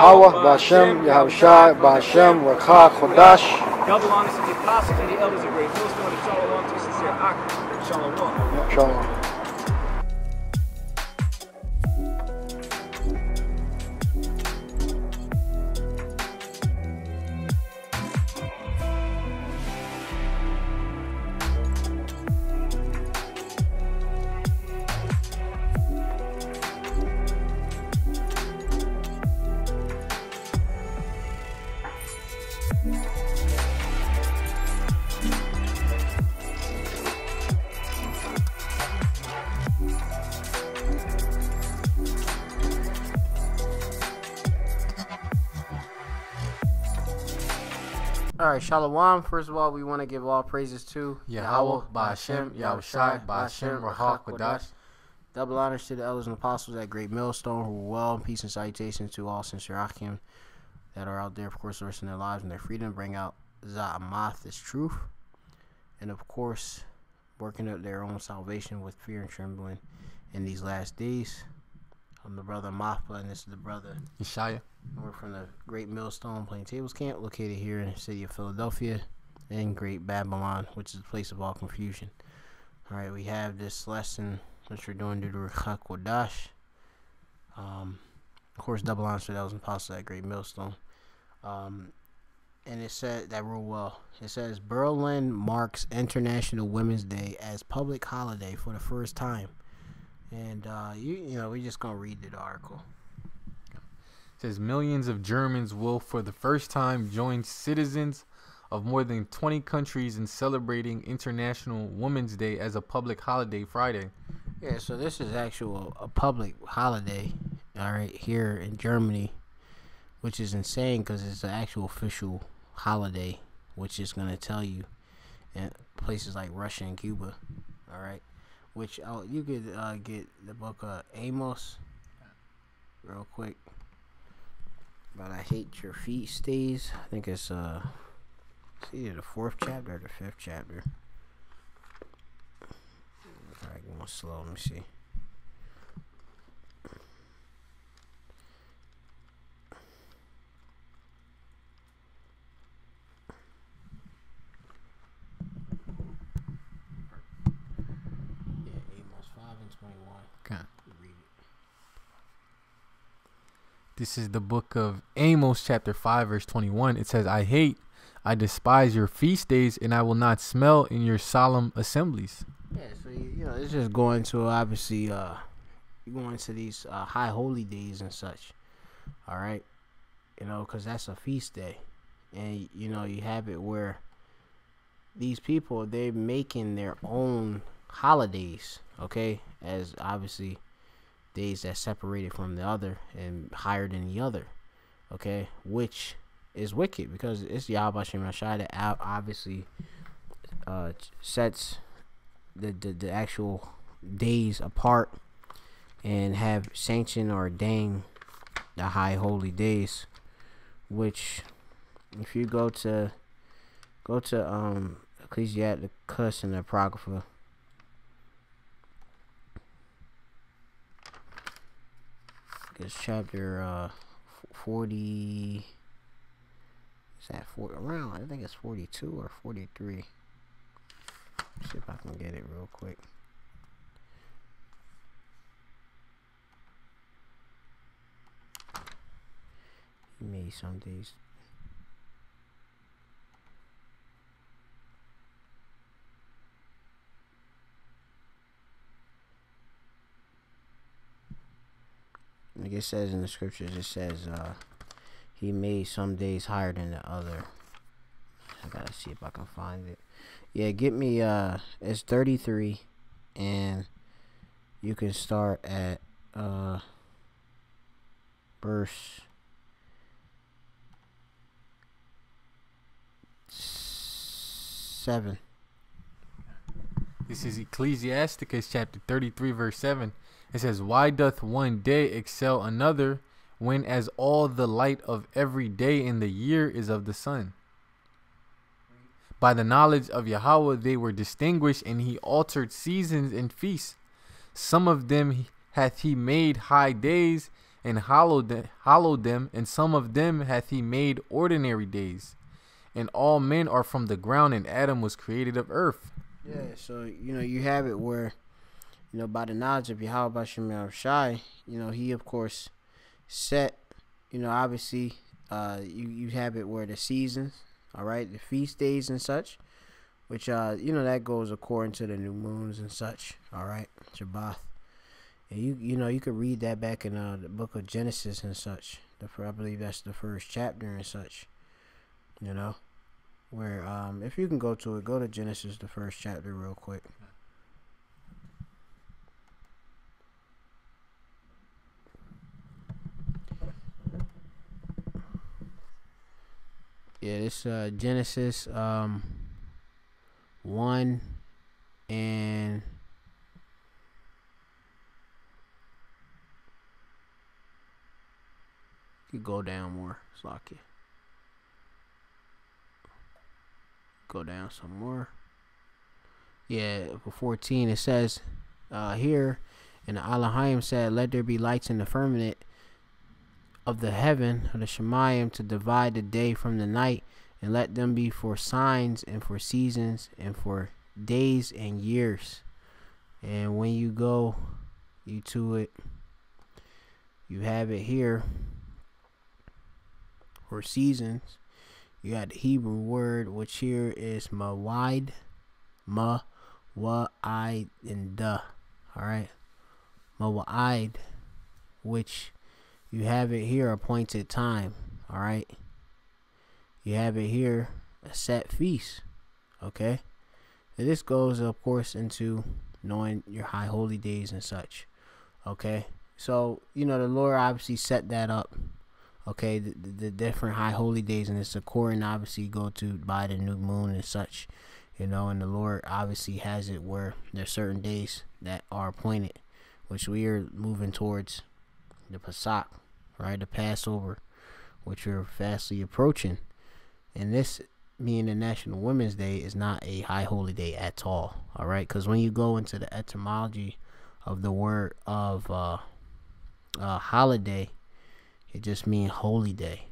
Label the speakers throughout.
Speaker 1: Yahweh, Ba'Shem, Yahushai, Ba'Shem, Rakha, Chodash.
Speaker 2: Double honors to the apostles and the elders of Great Millstone, and shalom to sincere Ak. Shalom.
Speaker 1: Shalom.
Speaker 3: Alright, Shalom. First of all, we want to give all praises to
Speaker 4: Yahweh, Ba'Shem, Yahushai, Ba'Shem, Rahak, Kodash.
Speaker 3: Double honors to the elders and apostles at Great Millstone who were well. Peace and salutations to all sincere Achim that are out there, of course, risking their lives and their freedom, bring out Za'amath, this truth. And, of course, working up their own salvation with fear and trembling in these last days. I'm the brother Mahpa, and this is the brother
Speaker 4: Yeshaya.
Speaker 3: We're from the Great Millstone Plaintables Camp, located here in the city of Philadelphia, in Great Babylon, which is the place of all confusion. All right, we have this lesson which we're doing due to Rakha Kodash. Of course, double honors to the elders and apostles at Great Millstone. And it said that real well. It says Berlin marks International Women's Day as public holiday for the first time. And you know, we're just gonna read the article.
Speaker 4: It says millions of Germans will for the first time join citizens of more than 20 countries in celebrating International Women's Day as a public holiday Friday.
Speaker 3: Yeah, so this is a public holiday, all right, here in Germany, which is insane because it's an actual official holiday, which is going to tell you in places like Russia and Cuba, all right, which you could get the book Amos real quick. But I hate your feast days. I think it's either the 4th chapter or the 5th chapter. Alright, going slow. Let me see. Yeah, Amos 5 and 21.
Speaker 4: Okay.
Speaker 3: Read it.
Speaker 4: This is the book of Amos, chapter 5, verse 21. It says, I despise your feast days, and I will not smell in your solemn assemblies.
Speaker 3: Yeah, so you know, it's just going to obviously going to these high holy days and such. All right, you know, because that's a feast day, and you know you have it where these people, they're making their own holidays, okay, as obviously days that's separated from the other and higher than the other, okay, which is wicked because it's Yahweh Shem Rashai that obviously sets the actual days apart and have sanctioned or ordained the high holy days, which if you go to Ecclesiasticus and the Apocrypha, it's chapter 40. Is that 40 around? I think it's 42 or 43. Let's see if I can get it real quick. He made some days. Like it says in the scriptures, it says he made some days higher than the other. I gotta see if I can find it. Yeah, get me it's 33, and you can start at verse 7.
Speaker 4: This is Ecclesiasticus chapter 33, verse 7. It says, why doth one day excel another, when as all the light of every day in the year is of the sun? By the knowledge of Yahweh they were distinguished, and he altered seasons and feasts. Some of them hath he made high days, and hallowed them, and some of them hath he made ordinary days. And all men are from the ground, and Adam was created of earth.
Speaker 3: Yeah, so, you have it where, by the knowledge of Yahweh Bashem Shai, he, of course, set, obviously, you have it where the seasons, all right, the feast days and such, which, that goes according to the new moons and such, all right, Shabbat. And you could read that back in the book of Genesis and such. I believe that's the first chapter and such, where, if you can go to it, go to Genesis, the first chapter real quick. Yeah, this Genesis 1 and you go down more, Slakia. Go down some more. Yeah, for 14 it says here, and Elohim said, "Let there be lights in the firmament of the heaven of the Shemayim to divide the day from the night, and let them be for signs and for seasons and for days and years." And when you go to it, you have it here for seasons. You got the Hebrew word, which here is mawid, ma-wa-id, and da. Alright, mawid, which you have it here, appointed time. Alright, you have it here, a set feast. Okay, and this goes, of course, into knowing your high holy days and such. Okay, so the Lord obviously set that up. Okay, the different high holy days, and it's according, obviously, go to by the new moon and such, and the Lord obviously has it where there's certain days that are appointed, which we are moving towards the Pesach, right, the Passover, which we're fastly approaching. And this being the National Women's Day is not a high holy day at all, all right, because when you go into the etymology of the word of holiday, it just means holy day,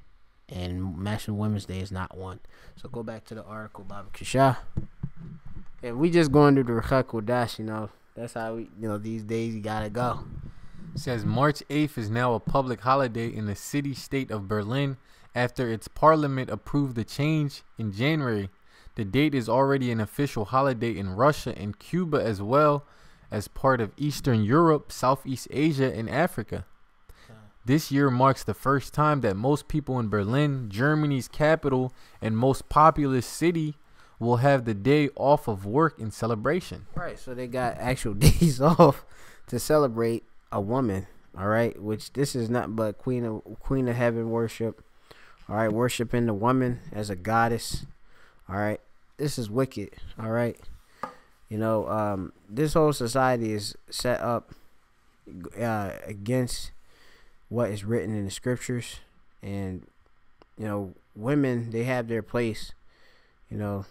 Speaker 3: and National Women's Day is not one. So go back to the article, Baba Kisha. And we just going to the Rechak Kodash, that's how we, these days you gotta go.
Speaker 4: It says March 8th is now a public holiday in the city-state of Berlin after its parliament approved the change in January. The date is already an official holiday in Russia and Cuba, as well as part of Eastern Europe, Southeast Asia, and Africa. This year marks the first time that most people in Berlin, Germany's capital and most populous city, will have the day off of work in celebration.
Speaker 3: Right, so they got actual days off to celebrate a woman, all right, which this is not but Queen of Heaven worship, all right, worshiping the woman as a goddess, all right. This is wicked, all right. This whole society is set up against what is written in the scriptures, and women, they have their place. The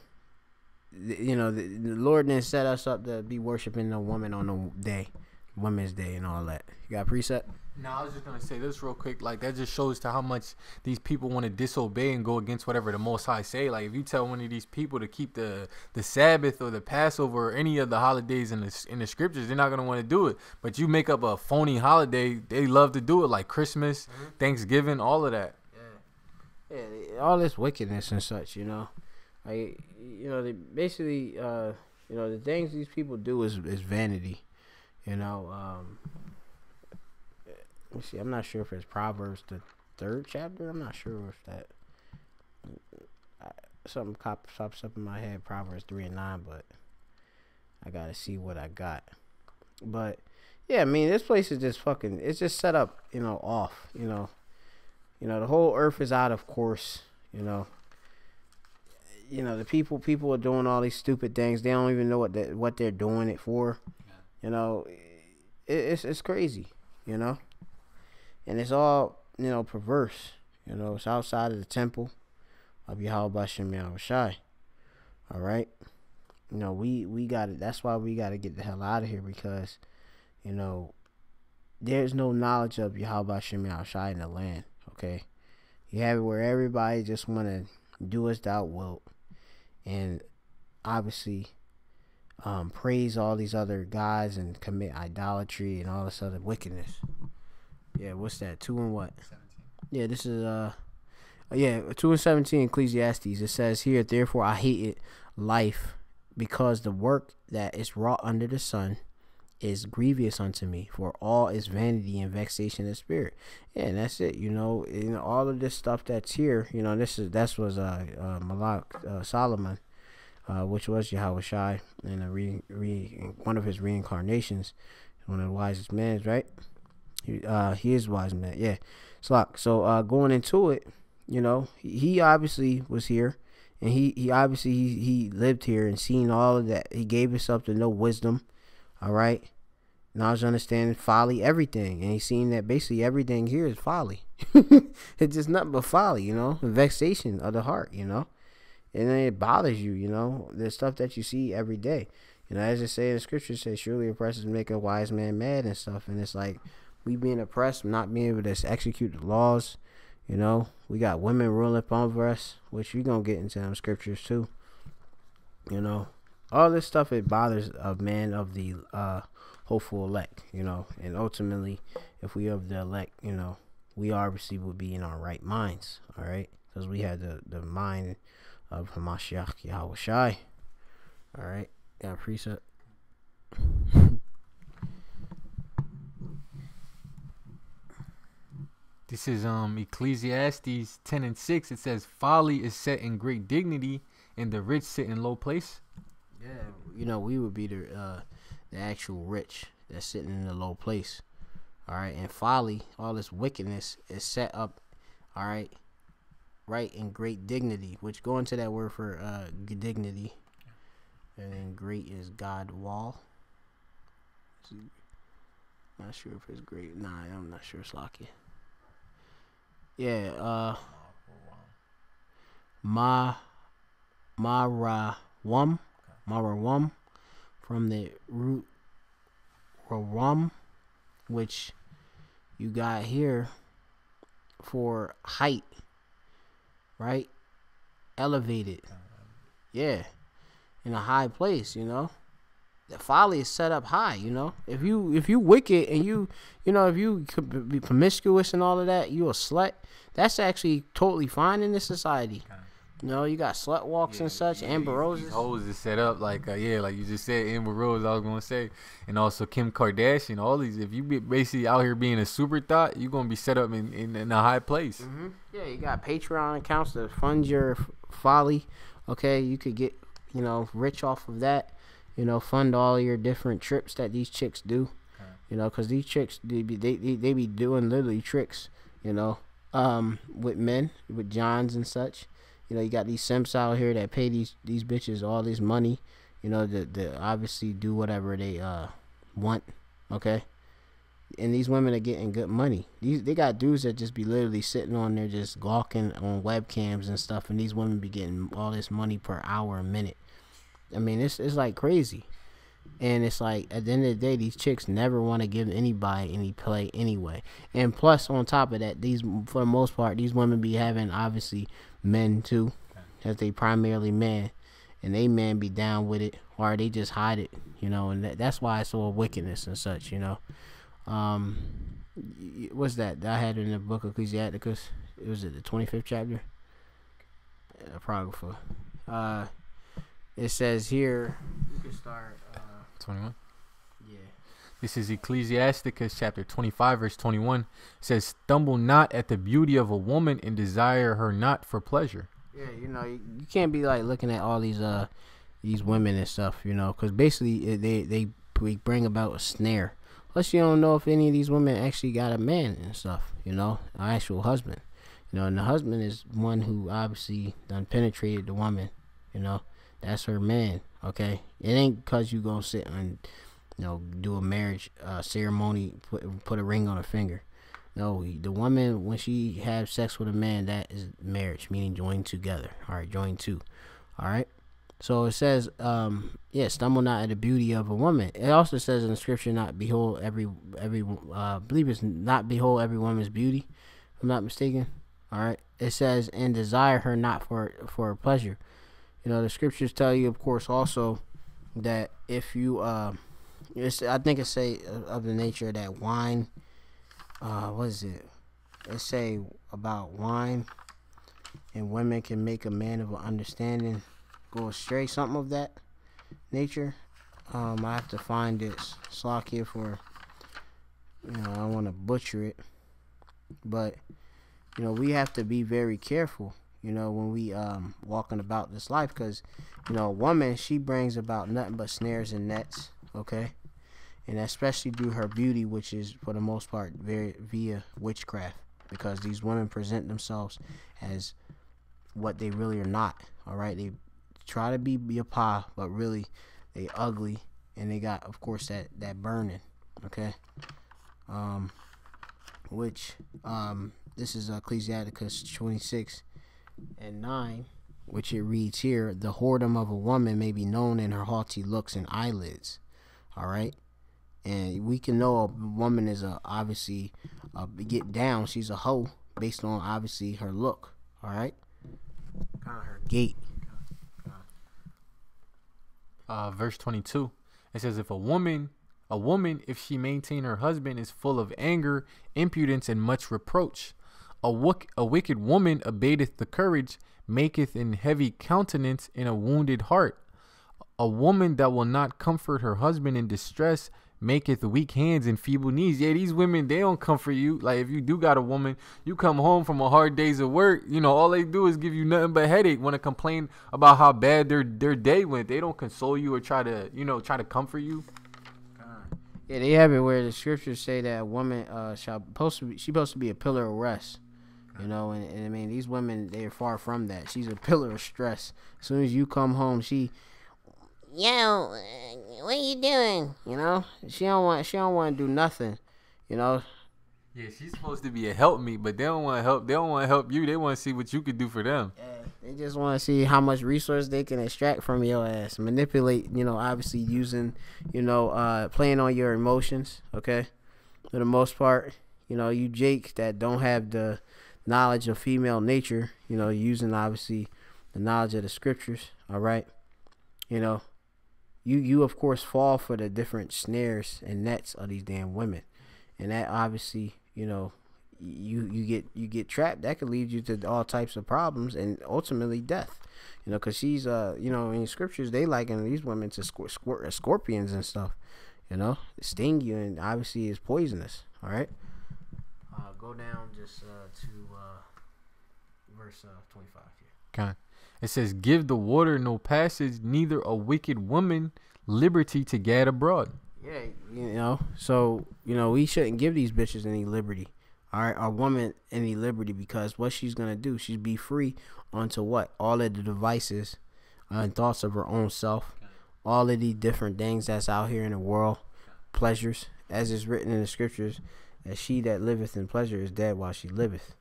Speaker 3: Lord didn't set us up to be worshiping a woman on a day, Women's Day, and all that. You got a preset?
Speaker 4: No, I was just gonna say this real quick. Like, that just shows to how much these people want to disobey and go against whatever the Most High say. Like, if you tell one of these people to keep the Sabbath or the Passover or any of the holidays in the scriptures, they're not gonna want to do it. But you make up a phony holiday, they love to do it, like Christmas, Thanksgiving, all of that.
Speaker 3: Yeah, all this wickedness and such. They basically, the things these people do is vanity. Let me see. I'm not sure if it's Proverbs the 3rd chapter. I'm not sure if that something pops up in my head. Proverbs 3 and 9, but I gotta see what I got. But yeah, I mean, this place is just fucking. It's just set up, off. The whole earth is out of course. The people are doing all these stupid things. They don't even know what they're doing it for. It's crazy. And it's all, perverse. It's outside of the temple of Yahweh Bashem Yahweh Shai. All right. We got it. That's why we got to get the hell out of here, because, there's no knowledge of Yahweh Shem Yahushai in the land. Okay, you have it where everybody just want to do as thou wilt, and obviously praise all these other gods and commit idolatry and all this other wickedness. Yeah, what's that? 2 and what? 17. Yeah, this is 2 and 17 Ecclesiastes. It says here, therefore I hated life, because the work that is wrought under the sun is grievous unto me, for all is vanity and vexation of spirit. Yeah, and that's it. All of this stuff that's here. That was Malak Solomon, which was Yahweh Shai, and one of his reincarnations, one of the wisest men, right? He is wise man. Yeah, so going into it, he obviously was here, and he obviously he lived here and seen all of that. He gave himself to know wisdom. All right, knowledge, understanding, folly, everything, and he's seen that basically everything here is folly. It's just nothing but folly, the vexation of the heart, and then it bothers you, the stuff that you see every day. As it say in the scripture, says surely oppressors make a wise man mad and stuff, and it's like we being oppressed, not being able to execute the laws. We got women ruling upon over us, which we're gonna get into them scriptures too. All this stuff, it bothers a man of the hopeful elect, and ultimately, if we of the elect, we obviously would be in our right minds, all right, because we had the mind of Hamashiach Yahweh Shai. All right, got a precept.
Speaker 4: This is Ecclesiastes 10 and 6. It says, folly is set in great dignity, and the rich sit in low place.
Speaker 3: Yeah, we would be the actual rich that's sitting in the low place. All right, and folly, all this wickedness is set up, all right, in great dignity, which go into that word for dignity, and then great is God wall. Not sure if it's great. Nah, I'm not sure. Slocky. Yeah, Marawam from the root Rawam, which you got here for height, right? Elevated, yeah, in a high place. The folly is set up high. If you wicked and if you could be promiscuous and all of that, you a slut. That's actually totally fine in this society. You got slut walks and such, Amber Roses.
Speaker 4: These hoes is set up like like you just said, Amber Rose, I was gonna say, and also Kim Kardashian. All these, if you be basically out here being a super thought, you're gonna be set up in a high place.
Speaker 3: Mm-hmm. Yeah, you got Patreon accounts to fund your folly. Okay, you could get rich off of that. Fund all your different trips that these chicks do. Because these chicks they be doing literally tricks. With men, with Johns and such. You got these simps out here that pay these bitches all this money, to obviously do whatever they want, okay? And these women are getting good money. They got dudes that just be literally sitting on there just gawking on webcams and stuff, and these women be getting all this money per hour, a minute. I mean, it's like crazy. And it's like, at the end of the day, these chicks never want to give anybody any play anyway. And plus, on top of that, for the most part, these women be having, obviously, men too, as they primarily men. And they men be down with it, or they just hide it, and that's why it's all wickedness and such, What's that? I had it in the book of Ecclesiasticus. It was the 25th chapter? Apocrypha. It says here, you can start
Speaker 4: 21.
Speaker 3: Yeah.
Speaker 4: This is Ecclesiasticus chapter 25 verse 21. It says, stumble not at the beauty of a woman and desire her not for pleasure.
Speaker 3: Yeah, you can't be like looking at all these women and stuff, because basically they bring about a snare. Plus, you don't know if any of these women actually got a man and stuff, an actual husband, and the husband is one who obviously done penetrated the woman, that's her man. Okay, it ain't because you gonna sit and do a marriage ceremony, put a ring on her finger. No, the woman, when she have sex with a man, that is marriage, meaning joined together. All right, joined two. All right, So it says, yeah, stumble not at the beauty of a woman. It also says in the scripture, not behold I believe it's not behold every woman's beauty, if I'm not mistaken. All right. It says, and desire her not for her pleasure. You know, the scriptures tell you, of course, also that if you, I think it say of the nature that wine, what is it? It say about wine and women can make a man of an understanding go astray, something of that nature. I have to find this slack here for, you know, I don't want to butcher it, but you know, we have to be very careful, you know, when we walking about this life, because you know, a woman, she brings about nothing but snares and nets, okay, and especially through her beauty, which is for the most part via witchcraft, because these women present themselves as what they really are not. All right, they try to be a pie, but really they ugly, and they got, of course, that burning, okay, which this is Ecclesiasticus 26:9, which it reads here: the whoredom of a woman may be known in her haughty looks and eyelids. All right, and we can know a woman is obviously get down, she's a hoe based on obviously her look. All right, kind of her gait.
Speaker 4: Verse 22, it says, if a woman, if she maintain her husband, is full of anger, impudence, and much reproach. A wicked woman abateth the courage, maketh in heavy countenance and a wounded heart. A woman that will not comfort her husband in distress maketh weak hands and feeble knees. Yeah, these women, they don't comfort you. Like, if you do got a woman, you come home from a hard days of work, you know, all they do is give you nothing but headache, want to complain about how bad their day went. They don't console you or try to comfort you.
Speaker 3: Yeah, they have it where the scriptures say that a woman supposed to be a pillar of rest. You know, and I mean, these women, they're far from that. She's a pillar of stress. As soon as you come home, yo, what are you doing? You know, she don't want to do nothing. You know.
Speaker 4: Yeah, she's supposed to be a help me, but they don't want to help. They don't want to help you. They want to see what you could do for them.
Speaker 3: Yeah, they just want to see how much resource they can extract from your ass, manipulate. You know, obviously using, you know, playing on your emotions. Okay, for the most part, you know, you Jake that don't have the knowledge of female nature. You know, using obviously the knowledge of the scriptures. All right, you know. You of course fall for the different snares and nets of these damn women, and that obviously, you know, you get trapped. That could lead you to all types of problems and ultimately death. You know, because she's you know, in scriptures they liken these women to scorpions and stuff. You know, sting you, and obviously is poisonous. All right, go down just to verse 25 here.
Speaker 4: Okay. It says, give the water no passage, neither a wicked woman liberty to gad abroad.
Speaker 3: Yeah, you know, so, you know, we shouldn't give these bitches any liberty, all right, our woman any liberty, because what she's going to do, she's be free onto what? All of the devices and thoughts of her own self, all of these different things that's out here in the world, pleasures, as is written in the scriptures, that she that liveth in pleasure is dead while she liveth,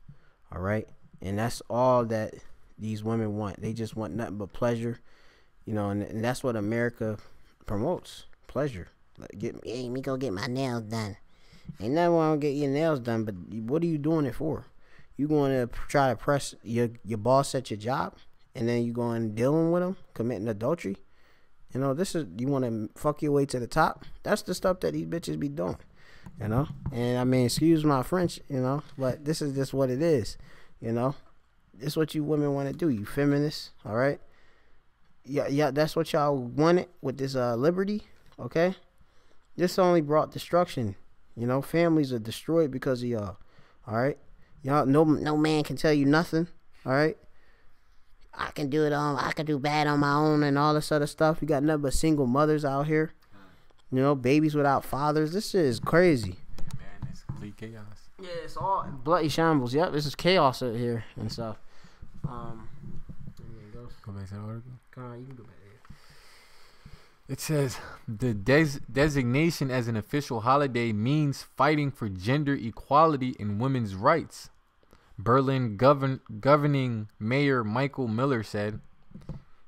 Speaker 3: all right, and that's all that these women want. They just want nothing but pleasure, you know, and that's what America promotes, pleasure. Like, hey, me go get my nails done. Ain't nothing wrong with getting your nails done, but what are you doing it for? You going to try to press your boss at your job, and then you going dealing with him, committing adultery? You know, this is, you want to fuck your way to the top? That's the stuff that these bitches be doing, you know? And I mean, excuse my French, you know, but this is just what it is, you know? This is what you women want to do, you feminists, all right? Yeah, that's what y'all wanted with this liberty, okay? This only brought destruction, you know? Families are destroyed because of y'all, all right? Y'all, no man can tell you nothing, all right? I can do it all. I can do bad on my own and all this other stuff. You got nothing but single mothers out here, you know, babies without fathers. This shit is crazy.
Speaker 4: Man, it's complete chaos.
Speaker 3: Yeah, it's all bloody shambles. Yep, this is chaos out here and stuff.
Speaker 4: Go back to the article.
Speaker 3: Come on, you can go back there.
Speaker 4: It says the designation as an official holiday means fighting for gender equality and women's rights. Berlin governing mayor Michael Miller said,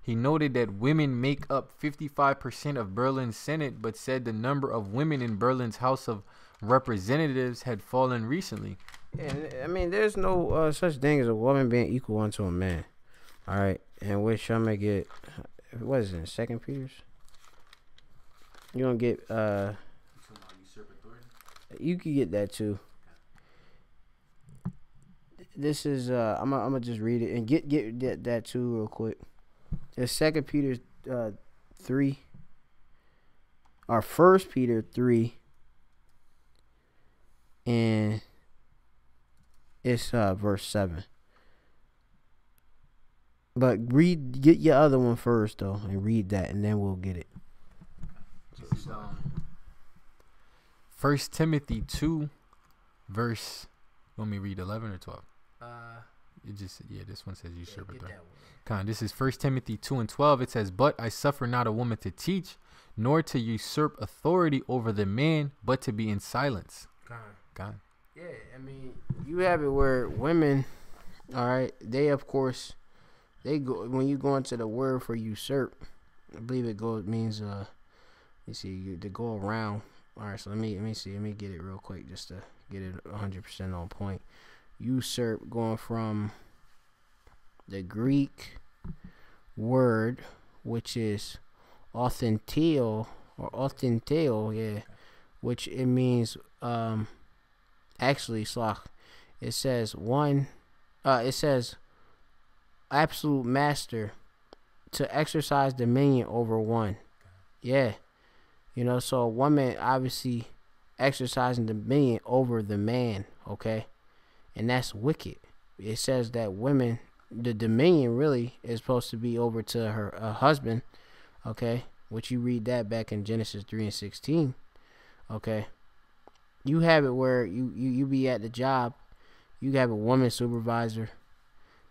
Speaker 4: He noted that women make up 55% of Berlin's Senate, but said the number of women in Berlin's House of Representatives had fallen recently.
Speaker 3: And I mean, there's no such thing as a woman being equal unto a man. All right, and which I'm gonna get. What is it? Second Peter's. You gonna get You can get that too. This is I'm gonna just read it and get that too real quick. It's Second Peter 3, or First Peter 3, and it's verse 7. But get your other one first though, and read that, and then we'll get it.
Speaker 4: This is 1 Timothy 2, verse. Want me to read 11 or 12? This one says usurper. This is 1 Timothy 2 and 12. It says, "But I suffer not a woman to teach, nor to usurp authority over the man, but to be in silence." God.
Speaker 3: Yeah, I mean, you have it where women, all right, they of course, they go when you go into the word for usurp. I believe it means you see to go around. All right, so let me get it real quick just to get it 100% on point. Usurp, going from the Greek word, which is authenteo, which it means actually slach. It says absolute master, to exercise dominion over one. Yeah. You know, so a woman obviously exercising dominion over the man, okay? And that's wicked. It says that women, the dominion really is supposed to be over to her husband, okay? Which you read that back in Genesis 3 and 16, okay? You have it where you be at the job, you have a woman supervisor.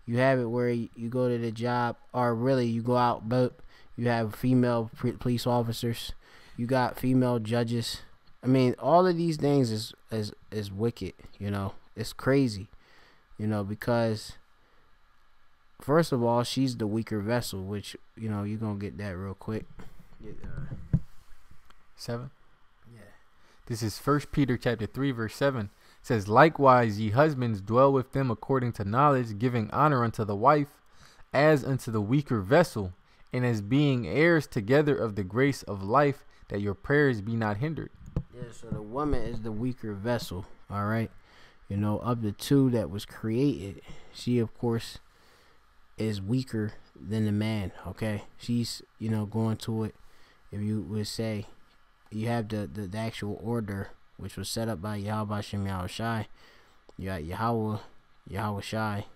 Speaker 3: You have it where you go to the job, or really you go out, but you have female police officers. You got female judges. I mean, all of these things is wicked, you know. It's crazy, you know, because first of all, she's the weaker vessel, which, you know, you're going to get that real quick.
Speaker 4: 7?
Speaker 3: Yeah.
Speaker 4: This is 1 Peter chapter 3, verse 7. It says, "Likewise, ye husbands, dwell with them according to knowledge, giving honor unto the wife, as unto the weaker vessel, and as being heirs together of the grace of life, that your prayers be not hindered."
Speaker 3: Yeah, so the woman is the weaker vessel, all right? You know, of the two that was created, she, of course, is weaker than the man, okay? She's, you know, going to it, if you would say, you have the actual order, which was set up by Yahweh Shem Yahweh Shai. You got Yahweh Shai,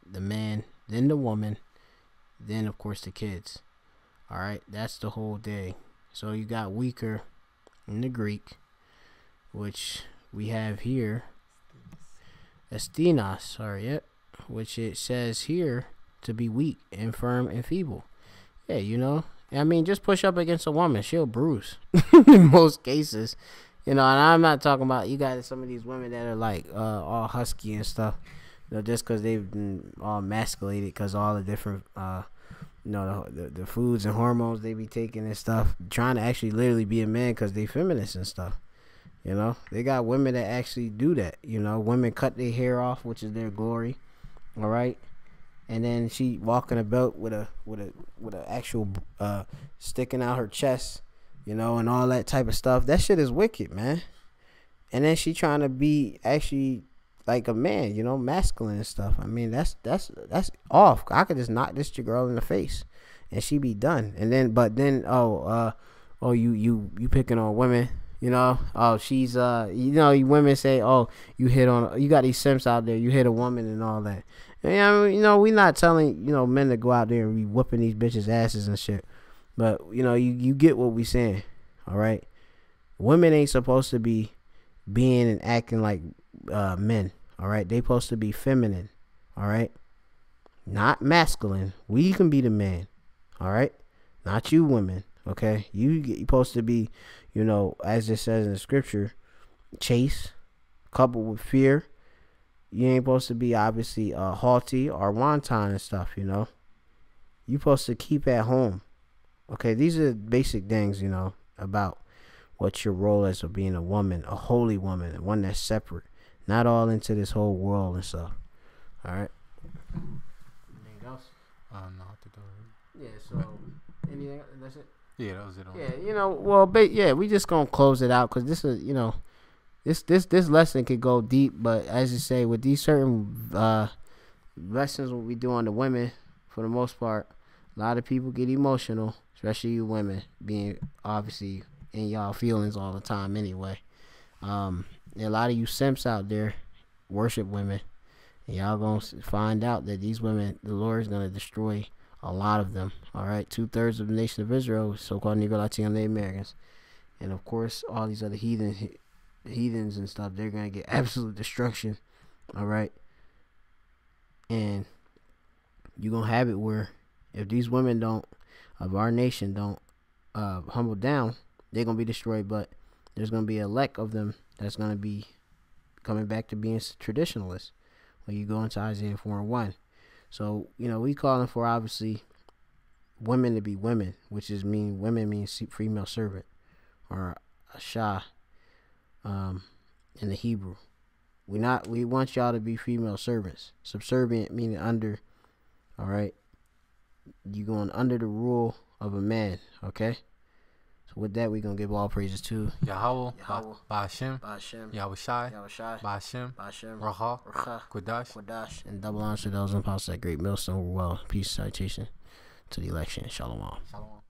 Speaker 3: the man, then the woman, then, of course, the kids. All right, that's the whole thing. So you got weaker in the Greek, which we have here, Astinos, which it says here to be weak, infirm, and feeble. Yeah, you know, I mean, just push up against a woman, she'll bruise in most cases. You know, and I'm not talking about, you got some of these women that are like all husky and stuff, you know, just because they've been all emasculated because all the different, you know, the foods and hormones they be taking and stuff, trying to actually literally be a man because they feminists and stuff. You know, they got women that actually do that. You know, women cut their hair off, which is their glory. All right, and then she walking about with a actual sticking out her chest, you know, and all that type of stuff. That shit is wicked, man. And then she trying to be actually like a man, you know, masculine and stuff. I mean, that's off. I could just knock this girl in the face, and she be done. And then, you picking on women. You know, oh, she's, you know, you women say, oh, you got these simps out there, you hit a woman and all that. And, you know, we not telling, you know, men to go out there and be whooping these bitches' asses and shit. But, you know, you get what we saying, all right? Women ain't supposed to be being and acting like men, all right? They supposed to be feminine, all right? Not masculine. We can be the man, all right? Not you women. Okay, you supposed to be, you know, as it says in the scripture, chaste, coupled with fear. You ain't supposed to be obviously haughty or wanton and stuff, you know. you supposed to keep at home. Okay, these are basic things, you know, about what your role is of being a woman, a holy woman, one that's separate, not all into this whole world and stuff. All right. Anything else?
Speaker 4: No, I think that was it.
Speaker 3: Yeah. So, anything? That's it.
Speaker 4: Yeah, that was it.
Speaker 3: Yeah, you know, well, we just gonna close it out because this is, you know, this lesson could go deep, but as you say, with these certain lessons what we do on the women, for the most part, a lot of people get emotional, especially you women, being obviously in y'all feelings all the time anyway. A lot of you simps out there worship women, and y'all gonna find out that these women, the Lord is gonna destroy a lot of them. All right, 2/3 of the nation of Israel, so-called Negro, Latino, Native Americans, and of course all these other heathens and stuff. They're gonna get absolute destruction. All right, and you're gonna have it where if these women of our nation don't humble down, they're gonna be destroyed. But there's gonna be a elect of them that's gonna be coming back to being traditionalists when you go into Isaiah 4:1. So, you know, we calling for obviously women to be women, which is women means female servant, or asha in the Hebrew. We want y'all to be female servants. Subservient meaning under. All right, you going under the rule of a man. Okay. So with that, we gonna give all praises to
Speaker 4: Yahweh, Ba'ashem,
Speaker 3: Ba'ashem,
Speaker 4: Yahushai,
Speaker 3: Yahushai,
Speaker 4: Ba'ashem,
Speaker 3: Ba'ashem,
Speaker 4: Kodash,
Speaker 3: and double honor to those in power that great millstone. Well, peace, citation to the election. Shalom.
Speaker 4: Shalom.